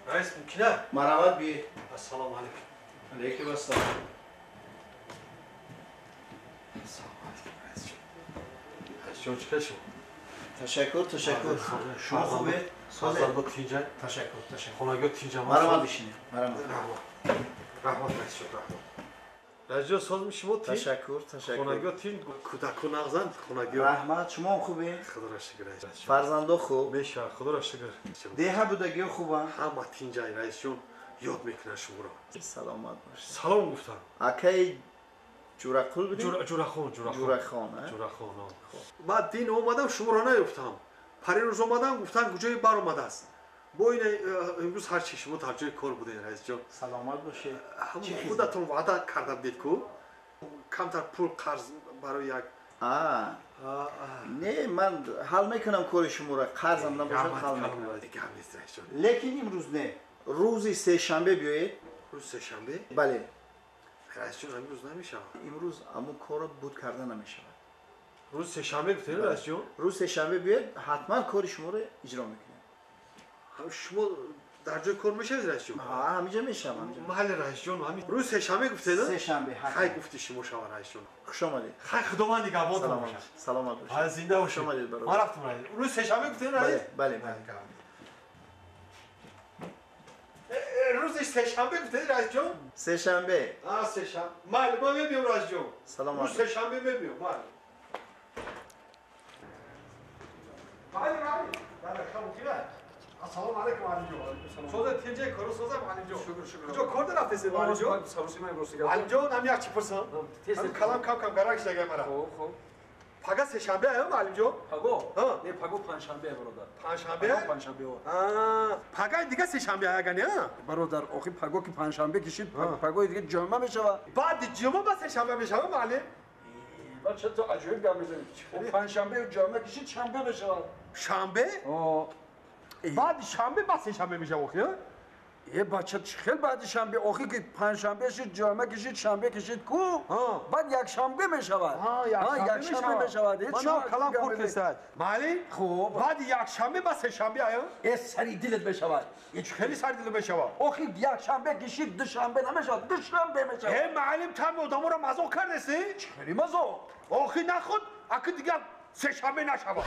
رئیس ممکنه؟ مرحبا بی. السلام علیکم. علیکم السلام. السلام علیکم رئیس جون. رئیس جون چیکار شو؟ تشکر. شما خوبه؟ سازنده تیجه. تشکر. خونگی تیجه. مرحبا بشینید. مرحبا. رحمت رئیس جون رحمت. رئیس جون ساز میشیم تی؟ تشکر. خونگی تی کودکو نغزند خونگی. رحمت شما خوبه؟ خدا را شکر رئیس جون. فرزندو خوب؟ میشه خدا را شکر. دیها بودگی خوبه؟ همه تیجه رئیس جون یاد میکنه شما را. سلامت باشید. سلام گفتم. اکی جورقل بودی؟ جورخان. جورخان. بعد دین اومدم شما را نیفتم. پریروز اومدم گفتن کجای بر اومده است. با این امروز هر چی شما در جای کار بودین رئیس جان. سلامت باشید. خودتون وعده کرده بودید کو کمتر پول قرض برای یک نه من حل میکنم کار شما را قرضم نباشه حل میکنم. دیگه هم نیست رئیس جان. لیکن امروز نه. روزی سه شنبه بیایید. روز سه شنبه؟ بله. رئیس جان امروز نمیشه. امروز اما کار بود کرده نمیشه. روز سه شنبه گفتین رئیس جان؟ روز سه شنبه بیاید حتما کار شما رو اجرا میکنیم. شما در جای کار میشید رئیس جان؟ همینجا میشم همینجا. محل رئیس جان همین روز سه شنبه گفتین؟ سه شنبه حتما. خیلی گفتی شما شما رئیس جان. خوش آمدید. خیلی خداوند نگهبانتون باشه. سلامت باشید. از زنده باشید. خوش آمدید برادر. ما رفتم رئیس. روز سه شنبه گفتین رئیس؟ بله. روز سه شنبه گفتین رئیس جان؟ سه شنبه. سه شنبه. بله ما میبیم رئیس جان. سلام روز سه شنبه میبیم. بله خیلی السلام علیکم معلم جان. سوزه تیجه کارو سوزه معلم جان. شکر. کجا کار داره رفتید معلم جان؟ سروسی من امروز معلم جان هم یک چی پرسم. هم کلام کم گراش دیگه مرا. خب. پگا سه شنبه آیا معلم جان؟ پگو؟ نه پگو پنجشنبه برادر. پنجشنبه؟ پگا دیگه سه شنبه آیا گنی ها؟ برادر آخه پگو که پنجشنبه کشید پگو دیگه جمعه میشه. بعد جمعه با سه شنبه میشه معلم؟ بچه تو عجیب گام میزنی. پنجشنبه جمعه کشید شنبه بشه. شنبه؟ بعد شنبه با سه شنبه میشه آخه؟ یه بچه خیلی بعد شنبه آخه که پنجشنبه شد جمعه کشید شنبه کشید کو بعد یک شنبه میشود. یک شنبه میشود. من کلام خورد نیست. معلم؟ خوب. بعد یک شنبه با سه شنبه آیا؟ یه سری دلت بشود. خیلی سر دل میشود. آخه یک شنبه کشید دوشنبه نمیشود. دوشنبه میشود. ای معلم تام آدمو را مزاق کردی؟ خیلی مزاق. آخه نخود اگه دیگه سه شنبه نشود.